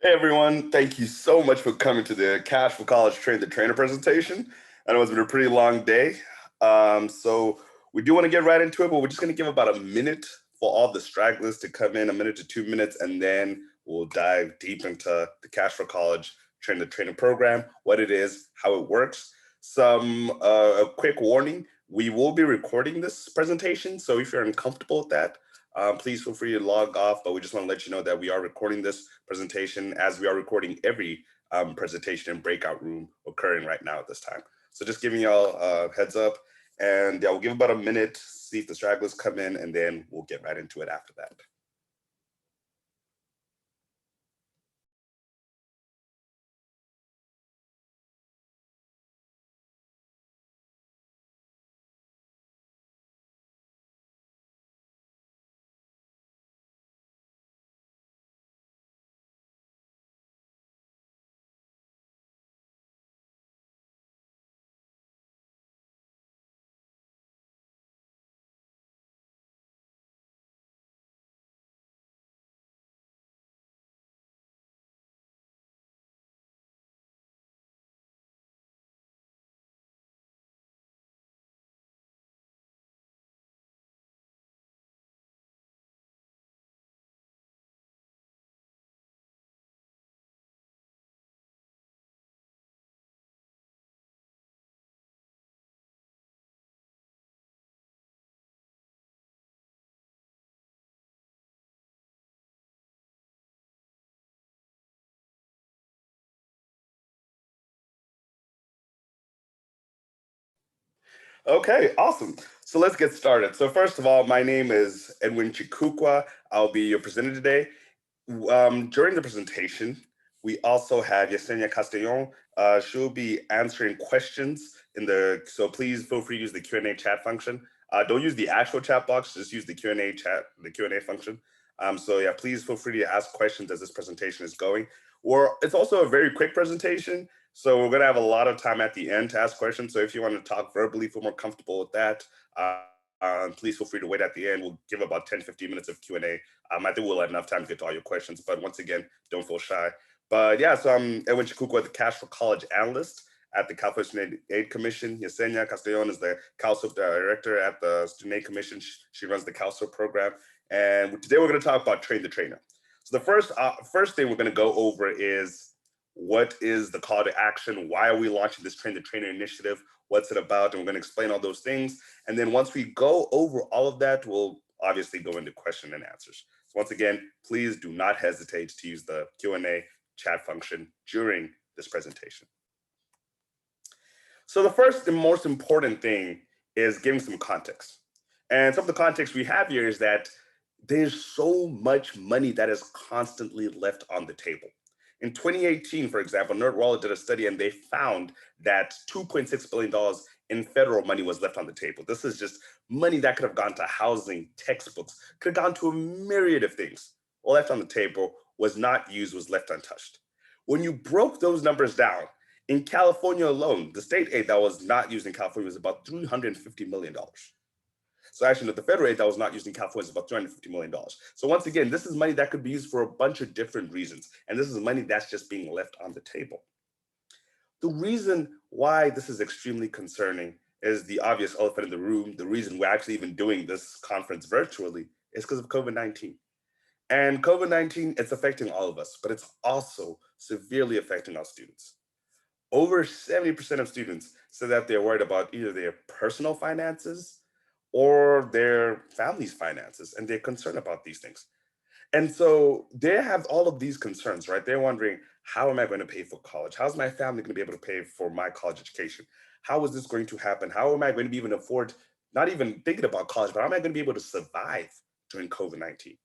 Hey everyone, thank you so much for coming to the Cash for College Train the Trainer presentation. I know it's been a pretty long day. So we do want to get right into it, but we're just going to give about a minute for all the stragglers to come in, a minute to 2 minutes, and then we'll dive deep into the Cash for College Train the Trainer program, what it is, how it works. A quick warning, we will be recording this presentation, so if you're uncomfortable with that, please feel free to log off, but we just want to let you know that we are recording this presentation as we are recording every presentation and breakout room occurring right now at this time. So just giving y'all a heads up, and yeah, we'll give about a minute, see if the stragglers come in, and then we'll get right into it after that. Okay, awesome. So let's get started. So first of all, my name is Edwin Chikukwa. I'll be your presenter today. During the presentation, we also have Yesenia Castellon. She'll be answering questions so please feel free to use the Q&A chat function. Don't use the actual chat box, just use the Q&A function. So yeah, please feel free to ask questions as this presentation is going. It's also a very quick presentation, so we're gonna have a lot of time at the end to ask questions. So if you want to talk verbally, feel more comfortable with that, please feel free to wait at the end. We'll give about 10-15 minutes of Q&A. I think we'll have enough time to get to all your questions, but once again, don't feel shy. But yeah, so I'm Edwin Chikukwa, the Cash for College analyst at the California Student Aid Commission. Yesenia Castellon is the CalSUP director at the Student Aid Commission. She runs the CalSUP program. And today we're going to talk about Train the Trainer. So the first thing we're going to go over is what is the call to action? Why are we launching this Train the Trainer initiative? What's it about? And we're going to explain all those things. And then once we go over all of that, we'll obviously go into question and answers. So once again, please do not hesitate to use the Q&A chat function during this presentation. So the first and most important thing is giving some context. And some of the context we have here is that there's so much money that is constantly left on the table. In 2018, for example, NerdWallet did a study and they found that $2.6 billion in federal money was left on the table. This is just money that could have gone to housing, textbooks, could have gone to a myriad of things. Left on the table, was not used, was left untouched. When you broke those numbers down, in California alone, the state aid that was not used in California was about $350 million. So actually, the federal aid that was not used in California is about $350 million. So once again, this is money that could be used for a bunch of different reasons. And this is money that's just being left on the table. The reason why this is extremely concerning is the obvious elephant in the room. The reason we're actually even doing this conference virtually is because of COVID-19. And COVID-19, it's affecting all of us, but it's also severely affecting our students. Over 70% of students say that they're worried about either their personal finances or their family's finances, and they're concerned about these things. And so they have all of these concerns, right? They're wondering, how am I going to pay for college? How's my family going to be able to pay for my college education? How is this going to happen? How am I going to be able to afford, not even thinking about college, but how am I going to be able to survive during COVID-19?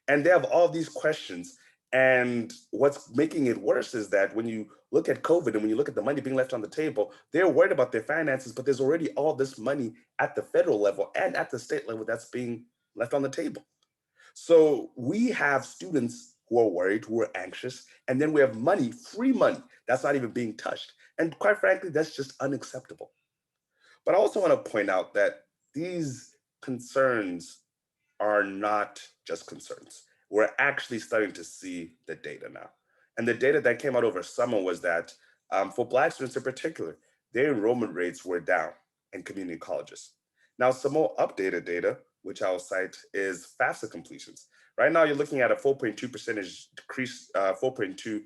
And they have all these questions. And what's making it worse is that when you look at COVID and when you look at the money being left on the table, they're worried about their finances, but there's already all this money at the federal level and at the state level that's being left on the table. So we have students who are worried, who are anxious, and then we have money, free money, that's not even being touched. And quite frankly, that's just unacceptable. But I also want to point out that these concerns are not just concerns. We're actually starting to see the data now. And the data that came out over summer was that for Black students in particular, their enrollment rates were down in community colleges. Now, some more updated data, which I'll cite, is FAFSA completions. Right now, you're looking at a 4.2 percentage decrease, 4.2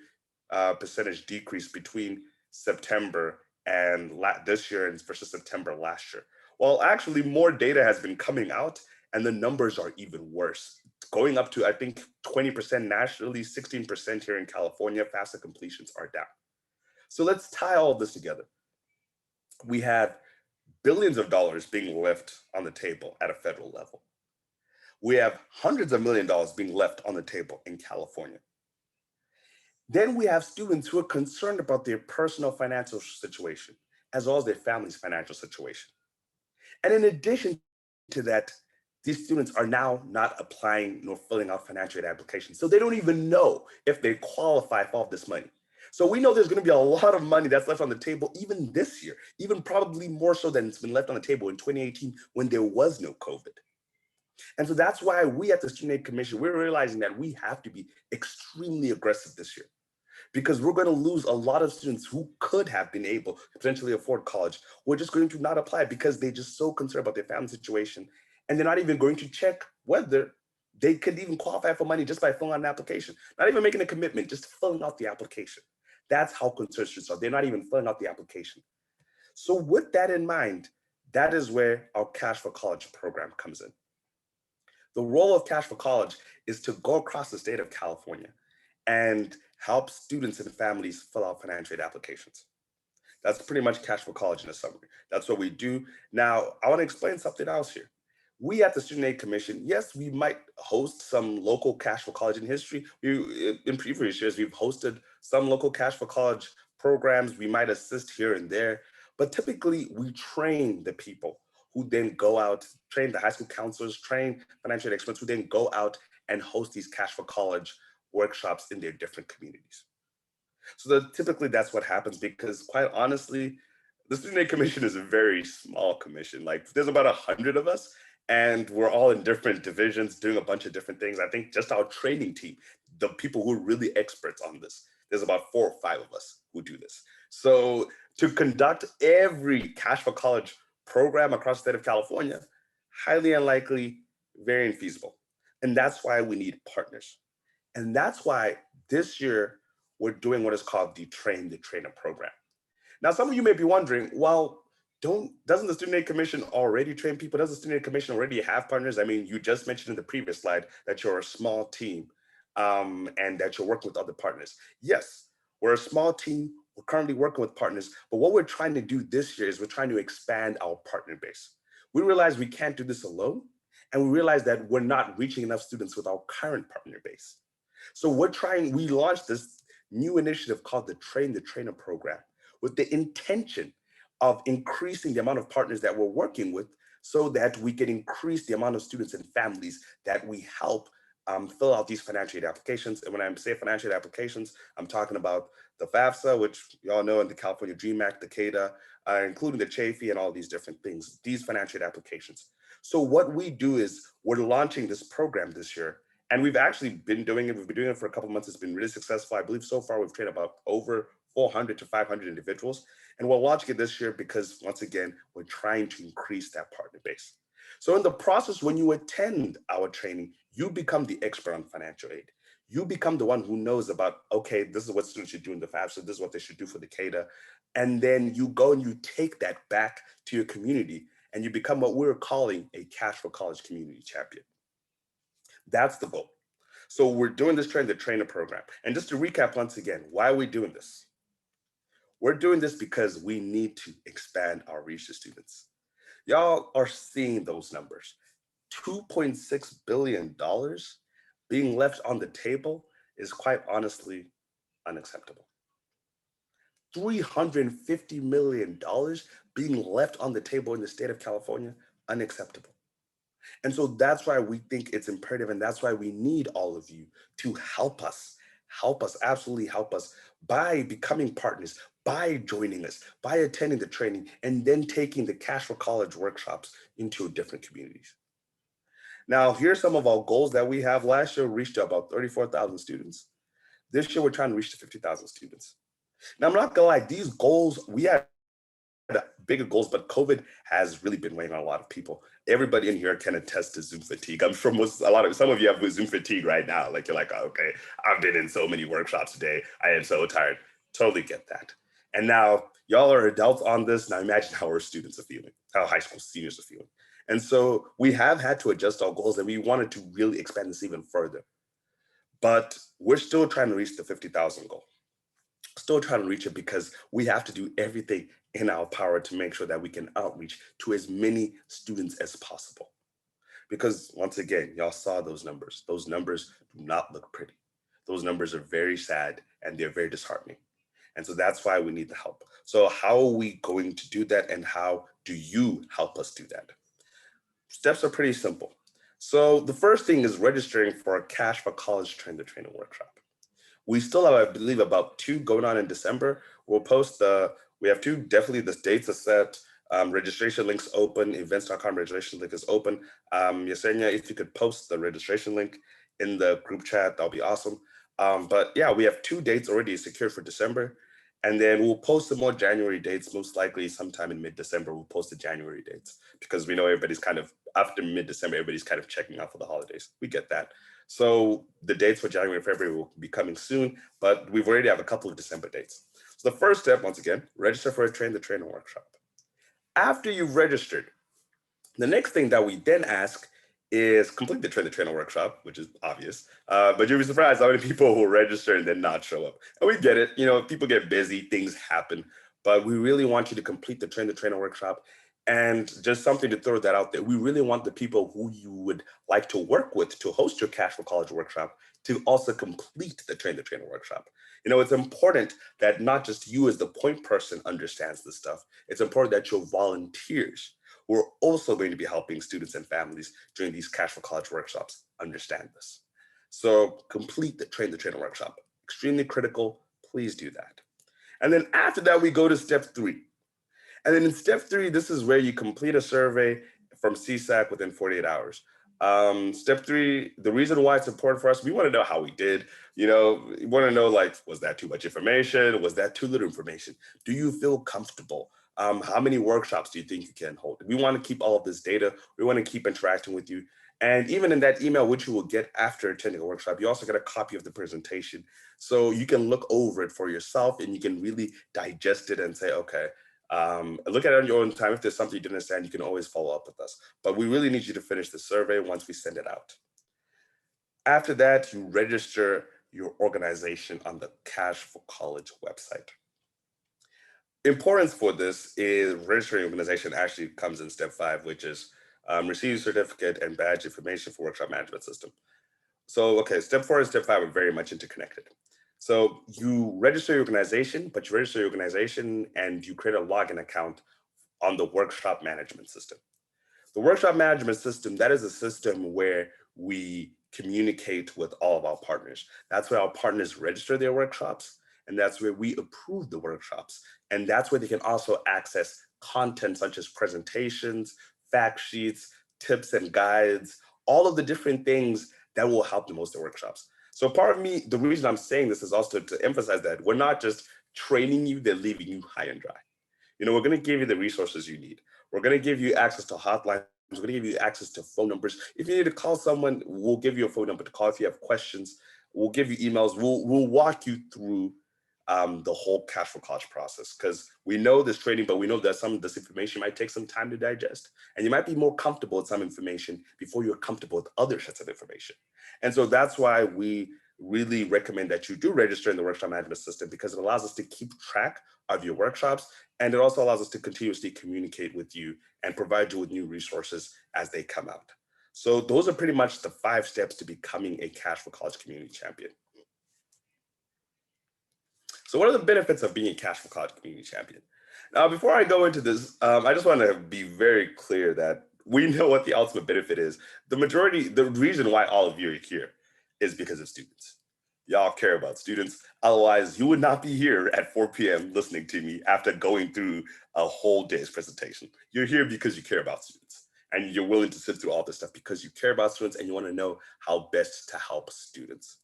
percentage decrease between September and this year versus September last year. Well, actually, more data has been coming out, and the numbers are even worse, going up to, I think, 20% nationally, 16% here in California. FAFSA completions are down. So let's tie all this together. We have billions of dollars being left on the table at a federal level. We have hundreds of millions of dollars being left on the table in California. Then we have students who are concerned about their personal financial situation, as well as their family's financial situation. And in addition to that, these students are now not applying nor filling out financial aid applications. So they don't even know if they qualify for all this money. So we know there's going to be a lot of money that's left on the table even this year, even probably more so than it's been left on the table in 2018 when there was no COVID. And so that's why we at the Student Aid Commission, we're realizing that we have to be extremely aggressive this year, because we're going to lose a lot of students who could have been able to potentially afford college. We're just going to not apply because they're just so concerned about their family situation. And they're not even going to check whether they could even qualify for money just by filling out an application, not even making a commitment, just filling out the application. That's how concerned students are. They're not even filling out the application. So with that in mind, that is where our Cash for College program comes in. The role of Cash for College is to go across the state of California and help students and families fill out financial aid applications. That's pretty much Cash for College in a summary. That's what we do. Now, I want to explain something else here. We at the Student Aid Commission, yes, we might host some local Cash for College in history. In previous years, we've hosted some local Cash for College programs. We might assist here and there, but typically we train the people who then go out, train the high school counselors, train financial aid experts who then go out and host these Cash for College workshops in their different communities. So typically that's what happens, because quite honestly, the Student Aid Commission is a very small commission. Like, there's about 100 of us, and we're all in different divisions doing a bunch of different things. I think just our training team, the people who are really experts on this, there's about 4 or 5 of us who do this. So to conduct every Cash for College program across the state of California, highly unlikely, very infeasible. And that's why we need partners. And that's why this year we're doing what is called the Train the Trainer program. Now, some of you may be wondering, well, doesn't the Student Aid Commission already train people? Does the Student Aid Commission already have partners? I mean, you just mentioned in the previous slide that you're a small team and that you're working with other partners. Yes, we're a small team. We're currently working with partners, but what we're trying to do this year is we're trying to expand our partner base. We realize we can't do this alone, and we realize that we're not reaching enough students with our current partner base. So we launched this new initiative called the Train the Trainer program with the intention of increasing the amount of partners that we're working with so that we can increase the amount of students and families that we help fill out these financial aid applications. And when I say financial aid applications, I'm talking about the FAFSA, which you all know, and the California Dream Act, the CADA, including the CHAFE and all these different things, these financial aid applications. So what we do is we're launching this program this year. And we've actually been doing it. We've been doing it for a couple of months. It's been really successful. I believe so far we've trained about over 400 to 500 individuals. And we're launching it this year because, once again, we're trying to increase that partner base. So in the process, when you attend our training, you become the expert on financial aid. You become the one who knows about, okay, this is what students should do in the FAFSA, this is what they should do for the CADA. And then you go and you take that back to your community and you become what we're calling a Cash for College community champion. That's the goal. So we're doing this Train the Trainer program. And just to recap once again, why are we doing this? We're doing this because we need to expand our reach to students. Y'all are seeing those numbers. $2.6 billion being left on the table is quite honestly unacceptable. $350 million being left on the table in the state of California, unacceptable. And so that's why we think it's imperative, and that's why we need all of you to help us, absolutely help us by becoming partners, by joining us, by attending the training, and then taking the Cash for College workshops into different communities. Now, here's some of our goals that we have. Last year, we reached about 34,000 students. This year, we're trying to reach the 50,000 students. Now, I'm not gonna lie, these goals, we had bigger goals, but COVID has really been weighing on a lot of people. Everybody in here can attest to Zoom fatigue. I'm sure some of you have Zoom fatigue right now. Like you're like, oh, okay, I've been in so many workshops today. I am so tired. Totally get that. And now y'all are adults on this. Now imagine how our students are feeling, how high school seniors are feeling. And so we have had to adjust our goals, and we wanted to really expand this even further. But we're still trying to reach the 50,000 goal. Still trying to reach it because we have to do everything in our power to make sure that we can outreach to as many students as possible. Because once again, y'all saw those numbers. Those numbers do not look pretty. Those numbers are very sad and they're very disheartening. And so that's why we need the help. So how are we going to do that, and how do you help us do that? Steps are pretty simple. So the first thing is registering for a Cash for College Train the Trainer workshop. We still have, I believe, about 2 going on in December. We'll post we have 2, definitely the dates are set. Registration links open, events.com registration link is open. Yesenia, if you could post the registration link in the group chat, that'll be awesome. But yeah, we have 2 dates already secured for December. And then we'll post some more January dates, most likely sometime in mid-December. We'll post the January dates because we know everybody's kind of, after mid-December, everybody's kind of checking out for the holidays. We get that. So the dates for January and February will be coming soon, but we've already have a couple of December dates. So the first step, once again, register for a Train the Trainer workshop. After you've registered, the next thing that we then ask is complete the Train the Trainer workshop, which is obvious, but you'll be surprised how many people will register and then not show up. And we get it, people get busy, things happen, but we really want you to complete the Train the Trainer workshop. And just something to throw that out there, we really want the people who you would like to work with to host your Cash for College workshop to also complete the Train the Trainer workshop. It's important that not just you as the point person understands this stuff. It's important that your volunteers who are also going to be helping students and families during these Cash for College workshops understand this. So complete the Train the Trainer workshop. Extremely critical. Please do that. And then after that, we go to step 3. And then in step 3, this is where you complete a survey from CSAC within 48 hours. Step 3, the reason why it's important for us, we want to know how we did. We want to know, like, was that too much information? Was that too little information? Do you feel comfortable? How many workshops do you think you can hold? We want to keep all of this data. We want to keep interacting with you. And even in that email, which you will get after attending a workshop, you also get a copy of the presentation. So you can look over it for yourself and you can really digest it and say, okay, look at it on your own time. If there's something you didn't understand, you can always follow up with us. But we really need you to finish the survey once we send it out. After that, you register your organization on the Cash for College website. Importance for this is registering organization actually comes in step 5, which is receive certificate and badge information for workshop management system. So, okay, step 4 and step 5 are very much interconnected. So you register your organization, but you register your organization and you create a login account on the workshop management system. The workshop management system, that is a system where we communicate with all of our partners. That's where our partners register their workshops, and that's where we approve the workshops. And that's where they can also access content such as presentations, fact sheets, tips and guides, all of the different things that will help them host their workshops. So part of me, the reason I'm saying this is also to emphasize that we're not just training you, they're leaving you high and dry. We're going to give you the resources you need. We're going to give you access to hotlines. We're going to give you access to phone numbers. If you need to call someone, we'll give you a phone number to call. If you have questions, we'll give you emails. We'll walk you through the whole Cash for College process, because we know this training, but we know that some of this information might take some time to digest. And you might be more comfortable with some information before you're comfortable with other sets of information. And so that's why we really recommend that you do register in the workshop management system, because it allows us to keep track of your workshops. And it also allows us to continuously communicate with you and provide you with new resources as they come out. So those are pretty much the 5 steps to becoming a Cash for College community champion. So what are the benefits of being a Cash for College community champion? Now, before I go into this, I just want to be very clear that we know what the ultimate benefit is. The reason why all of you are here is because of students. Y'all care about students. Otherwise, you would not be here at 4 p.m. listening to me after going through a whole day's presentation. You're here because you care about students. And you're willing to sit through all this stuff because you care about students and you want to know how best to help students.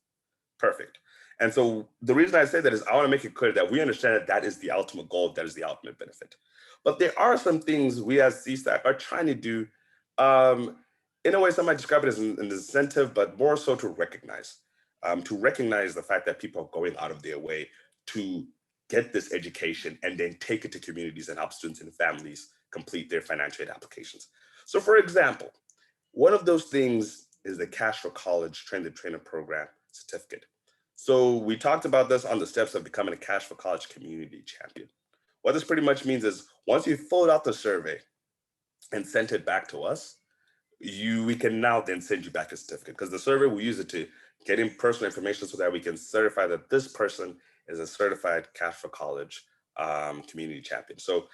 Perfect. And so the reason I say that is I want to make it clear that we understand that that is the ultimate goal, that is the ultimate benefit. But there are some things we as CSAC are trying to do. Um, in a way, some might describe it as an incentive, but more so to recognize the fact that people are going out of their way to get this education and then take it to communities and help students and families complete their financial aid applications. So, for example, one of those things is the Cash for College Train the Trainer program certificate. So we talked about this on the steps of becoming a Cash for College community champion. What this pretty much means is once you filled out the survey and sent it back to us, we can now then send you back a certificate because the survey will use it to get in personal information so that we can certify that this person is a certified Cash for College community champion. So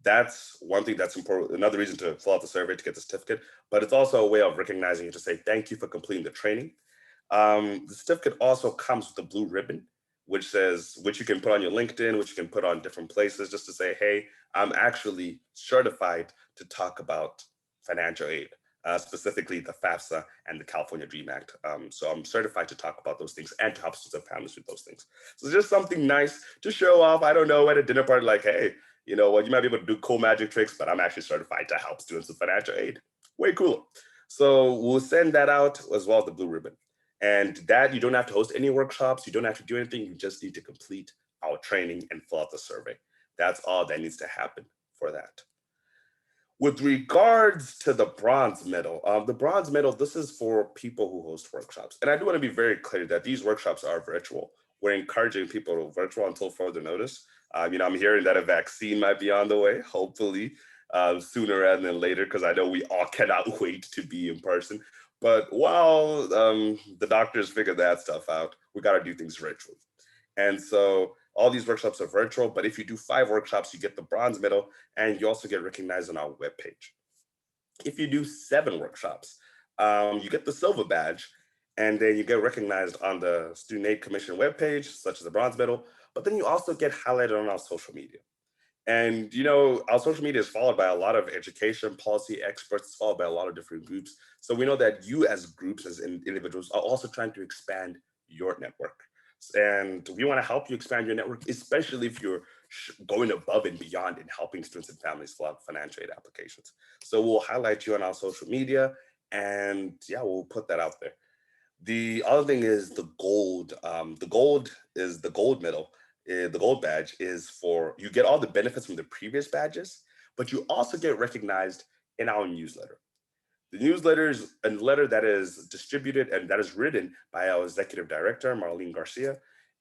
that's one thing that's important. Another reason to fill out the survey to get the certificate, but it's also a way of recognizing you to say thank you for completing the training. The certificate also comes with a blue ribbon, which you can put on your LinkedIn, which you can put on different places just to say, hey, I'm actually certified to talk about financial aid, specifically the FAFSA and the California Dream Act. So I'm certified to talk about those things and to help students and families with those things. So just something nice to show off. I don't know, at a dinner party, like, hey, you know what, you might be able to do cool magic tricks, but I'm actually certified to help students with financial aid. Way cool. So we'll send that out as well as the blue ribbon. And that you don't have to host any workshops, you don't have to do anything, you just need to complete our training and fill out the survey. That's all that needs to happen for that. With regards to the bronze medal, this is for people who host workshops. And I do want to be very clear that these workshops are virtual. We're encouraging people to virtual until further notice. I'm hearing that a vaccine might be on the way, hopefully sooner rather than later, because I know we all cannot wait to be in person. But while the doctors figure that stuff out, we got to do things virtually. And so all these workshops are virtual, but if you do 5 workshops, you get the bronze medal and you also get recognized on our webpage. If you do 7 workshops, you get the silver badge and then you get recognized on the Student Aid Commission webpage, such as the bronze medal, but then you also get highlighted on our social media. And our social media is followed by a lot of education policy experts, it's followed by a lot of different groups. So we know that you as groups, as individuals, are also trying to expand your network. And we want to help you expand your network, especially if you're going above and beyond in helping students and families fill out financial aid applications. So we'll highlight you on our social media and yeah, we'll put that out there. The other thing is the gold. The gold is the gold medal. The gold badge is for you get all the benefits from the previous badges, but you also get recognized in our newsletter. The newsletter is a letter that is distributed and that is written by our executive director, Marlene Garcia.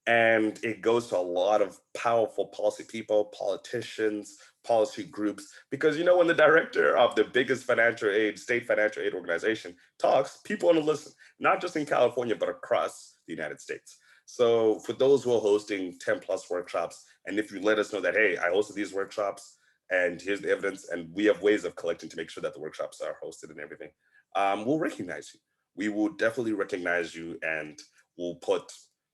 And it goes to a lot of powerful policy people, politicians, policy groups, because when the director of the biggest state financial aid organization talks, people want to listen, not just in California, but across the United States. So for those who are hosting 10 plus workshops, and if you let us know that, hey, I hosted these workshops, and here's the evidence, and we have ways of collecting to make sure that the workshops are hosted and everything, we'll recognize you. We will definitely recognize you and we'll put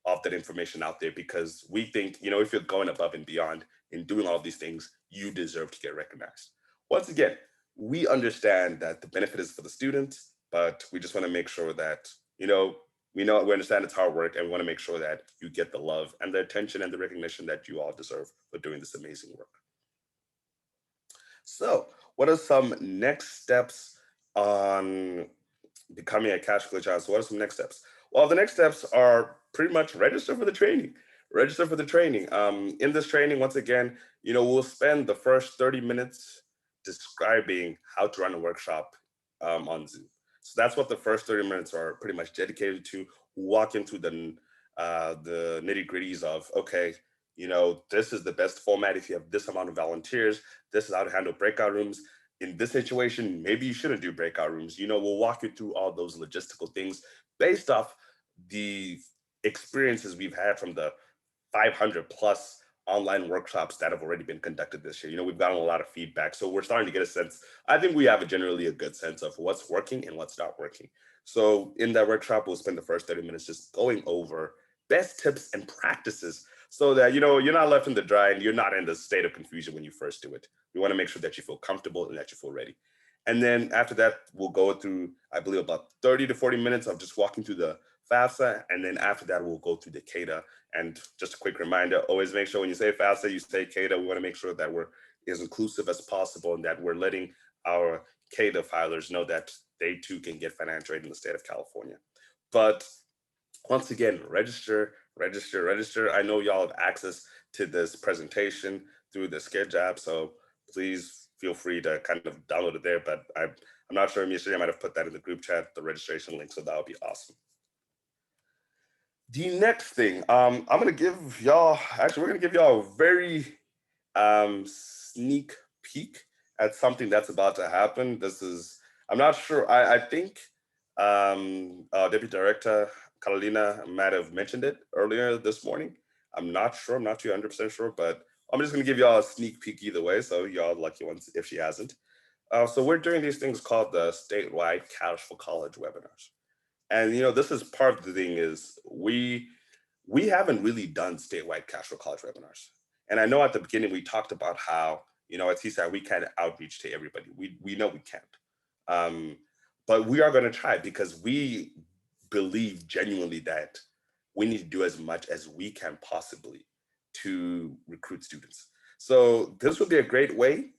all that information out there because we think, if you're going above and beyond in doing all of these things, you deserve to get recognized. Once again, we understand that the benefit is for the students, but we just want to make sure that, we understand it's hard work and we want to make sure that you get the love and the attention and the recognition that you all deserve for doing this amazing work. So, what are some next steps on becoming a cash flow child? So, what are some next steps? Well, the next steps are pretty much register for the training. Register for the training. In this training, once again, we'll spend the first 30 minutes describing how to run a workshop on Zoom. So that's what the first 30 minutes are pretty much dedicated to. Walk into the nitty gritties of, okay, this is the best format if you have this amount of volunteers. This is how to handle breakout rooms. In this situation, maybe you shouldn't do breakout rooms. We'll walk you through all those logistical things based off the experiences we've had from the 500 plus online workshops that have already been conducted this year. We've gotten a lot of feedback. So we're starting to get a sense. I think we have generally a good sense of what's working and what's not working. So in that workshop, we'll spend the first 30 minutes just going over best tips and practices so that, you're not left in the dry and you're not in the state of confusion when you first do it. We want to make sure that you feel comfortable and that you feel ready. And then after that, we'll go through, I believe, about 30 to 40 minutes of just walking through the FAFSA, and then after that, we'll go through the CADA. And just a quick reminder, always make sure when you say FAFSA, you say CADA. We want to make sure that we're as inclusive as possible and that we're letting our CADA filers know that they too can get financial aid in the state of California. But once again, register, register, register. I know y'all have access to this presentation through the Sketch app, so please feel free to kind of download it there. But I'm not sure, Misha, I might have put that in the group chat, the registration link, so that would be awesome. The next thing, I'm gonna give y'all, actually, we're gonna give y'all a very sneak peek at something that's about to happen. This is, I'm not sure, I think Deputy Director Carolina might have mentioned it earlier this morning. I'm not sure, I'm not too 100% sure, but I'm just gonna give y'all a sneak peek either way, so y'all lucky ones if she hasn't. So we're doing these things called the statewide Cash for College webinars. And this is part of the thing is we haven't really done statewide Cash for College webinars. And I know at the beginning we talked about how, at CSAC we can't outreach to everybody. We know we can't. But we are going to try because we believe genuinely that we need to do as much as we can possibly to recruit students. So this would be a great way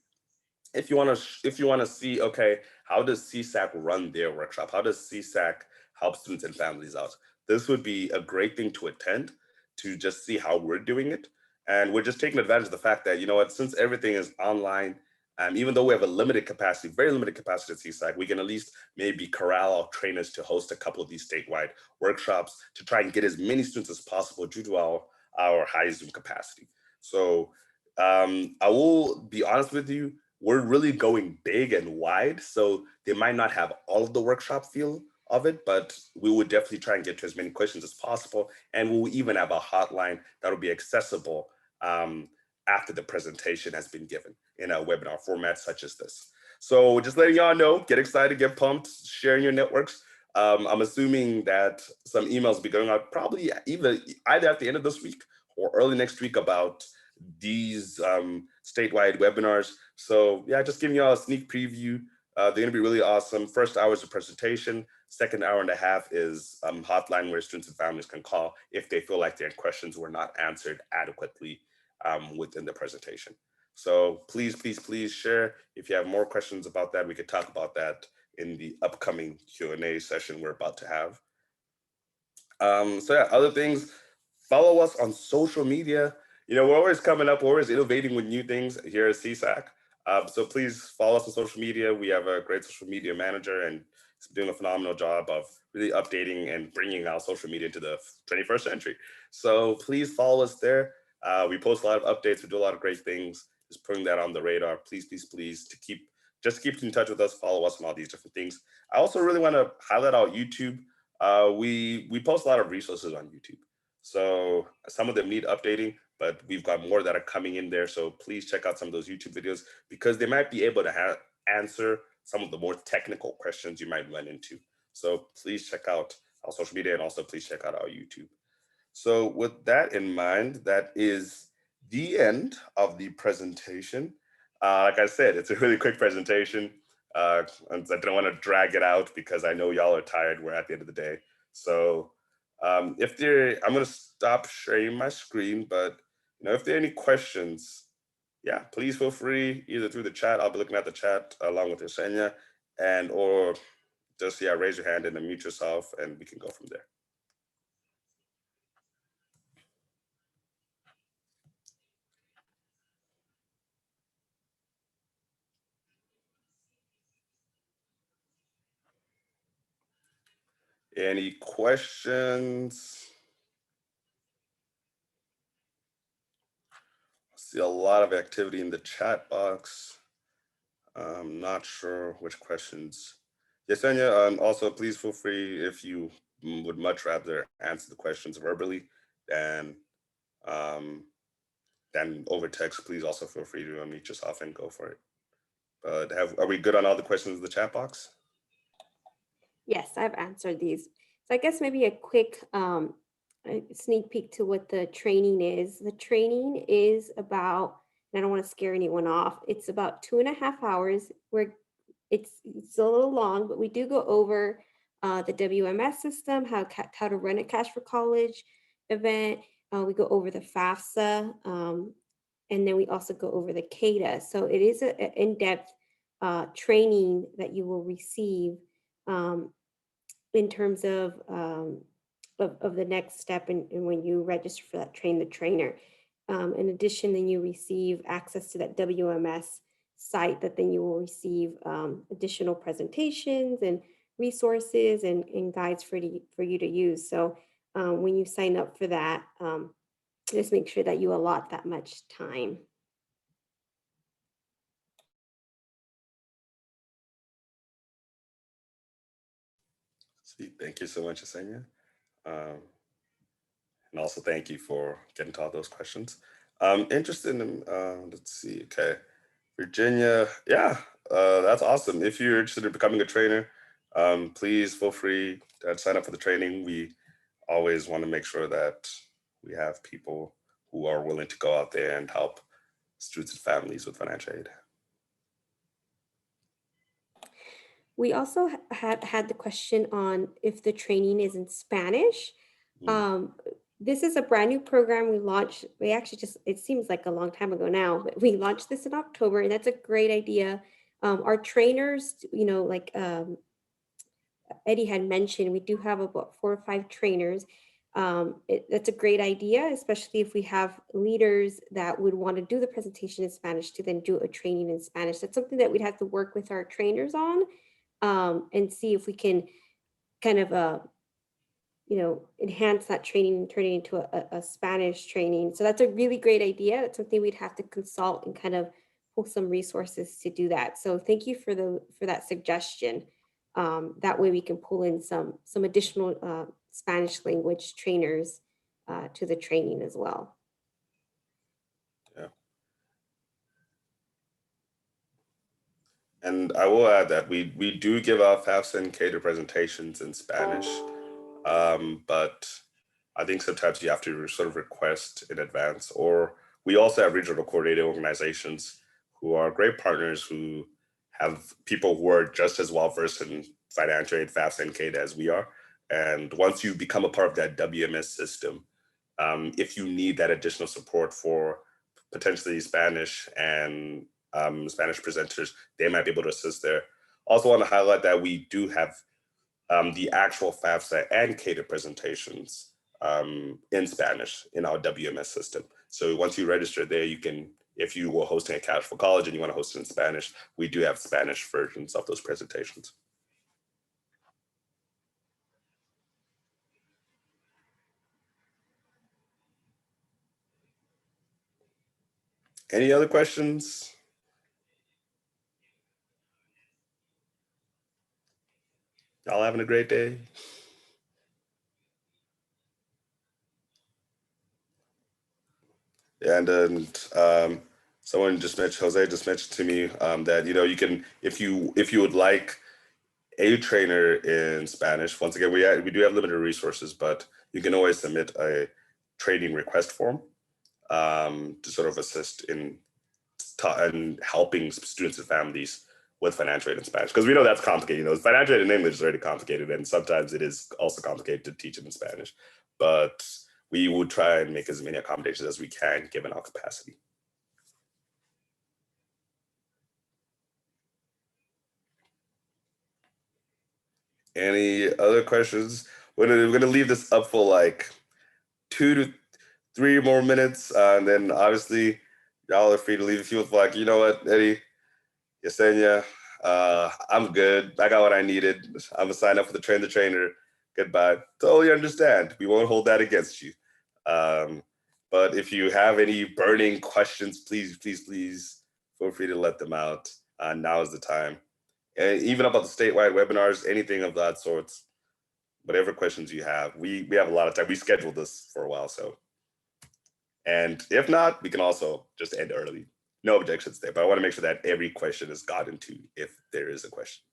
if you want to see, okay, how does CSAC run their workshop? How does CSAC help students and families out? This would be a great thing to attend to just see how we're doing it. And we're just taking advantage of the fact that, since everything is online, even though we have a limited capacity, very limited capacity at CSAC, we can at least maybe corral our trainers to host a couple of these statewide workshops to try and get as many students as possible due to our high Zoom capacity. So I will be honest with you, we're really going big and wide. So they might not have all of the workshop feel of it, but we would definitely try and get to as many questions as possible. And we'll even have a hotline that'll be accessible after the presentation has been given in a webinar format such as this. So just letting y'all know, get excited, get pumped, share in your networks. I'm assuming that some emails will be going out probably either at the end of this week or early next week about these statewide webinars. So yeah, just giving y'all a sneak preview. They're gonna be really awesome. First hour is a presentation. Second hour and a half is hotline where students and families can call if they feel like their questions were not answered adequately within the presentation. So please, please, please share. If you have more questions about that, we could talk about that in the upcoming Q&A session we're about to have. So yeah, other things, follow us on social media. We're always coming up, we're always innovating with new things here at CSAC. So please follow us on social media. We have a great social media manager and he's doing a phenomenal job of really updating and bringing our social media into the 21st century. So please follow us there. We post a lot of updates. We do a lot of great things. Just putting that on the radar. Please, please, please, to keep in touch with us. Follow us on all these different things. I also really want to highlight our YouTube. We post a lot of resources on YouTube. So some of them need updating, but we've got more that are coming in there. So please check out some of those YouTube videos because they might be able to answer some of the more technical questions you might run into. So please check out our social media and also please check out our YouTube. So with that in mind, that is the end of the presentation. Like I said, it's a really quick presentation. I don't want to drag it out because I know y'all are tired. We're at the end of the day. So I'm going to stop sharing my screen, but if there are any questions, yeah, please feel free either through the chat. I'll be looking at the chat along with Yesenia, or just raise your hand and unmute yourself, and we can go from there. Any questions? I see a lot of activity in the chat box. I'm not sure which questions. Yesenia, also please feel free if you would much rather answer the questions verbally than over text. Please also feel free to unmute yourself and go for it. But are we good on all the questions in the chat box? Yes, I've answered these. So I guess maybe a quick sneak peek to what the training is. The training is about, and I don't want to scare anyone off, it's about 2.5 hours where it's a little long, but we do go over the WMS system, how to run a Cash for College event. We go over the FAFSA, and then we also go over the CADA. So it is an in-depth training that you will receive um, in terms of the next step and when you register for that train the trainer. In addition, then you receive access to that WMS site that then you will receive additional presentations and resources and guides for you to use. So when you sign up for that, just make sure that you allot that much time. Sweet. Thank you so much, Yesenia. Um, and also thank you for getting to all those questions. Interested in, let's see, okay. Virginia, yeah, that's awesome. If you're interested in becoming a trainer, please feel free to sign up for the training. We always want to make sure that we have people who are willing to go out there and help students and families with financial aid. We also had the question on if the training is in Spanish. Mm. Um, this is a brand new program we launched. We actually just, it seems like a long time ago now, but we launched this in October, and that's a great idea. Our trainers, like Eddie had mentioned, we do have about 4 or 5 trainers. That's a great idea, especially if we have leaders that would want to do the presentation in Spanish to then do a training in Spanish. That's something that we'd have to work with our trainers on and see if we can kind of enhance that training and turn it into a Spanish training. So that's a really great idea. That's something we'd have to consult and kind of pull some resources to do that. So thank you for that suggestion. That way we can pull in some additional Spanish language trainers to the training as well. Yeah. And I will add that we do give out FAFSA and cater presentations in Spanish, but I think sometimes you have to sort of request in advance. Or we also have regional coordinating organizations who are great partners who have people who are just as well versed in financial aid, FAFSA, and CADA as we are. And once you become a part of that WMS system, if you need that additional support for potentially Spanish and Spanish presenters, they might be able to assist there. Also want to highlight that we do have the actual FAFSA and CADA presentations in Spanish in our WMS system. So once you register there, you can, if you were hosting a Cash for College and you want to host it in Spanish, we do have Spanish versions of those presentations. Any other questions? Y'all having a great day? And someone just mentioned, Jose just mentioned to me that you can, if you would like a trainer in Spanish. Once again, we do have limited resources, but you can always submit a training request form to sort of assist in helping students and families with financial aid in Spanish, because we know that's complicated. Financial aid in English is already complicated, and sometimes it is also complicated to teach it in Spanish. But we would try and make as many accommodations as we can, given our capacity. Any other questions? We're gonna leave this up for like 2 to 3 more minutes, and then obviously y'all are free to leave if you was like, you know what, Eddie, Yesenia, I'm good. I got what I needed. I'm gonna sign up for the train the trainer. Goodbye. Totally understand. We won't hold that against you. But if you have any burning questions, please feel free to let them out. Now is the time. And even about the statewide webinars, anything of that sorts, whatever questions you have, we have a lot of time. We scheduled this for a while, so. And if not, we can also just end early. No objections there, but I want to make sure that every question is gotten to if there is a question.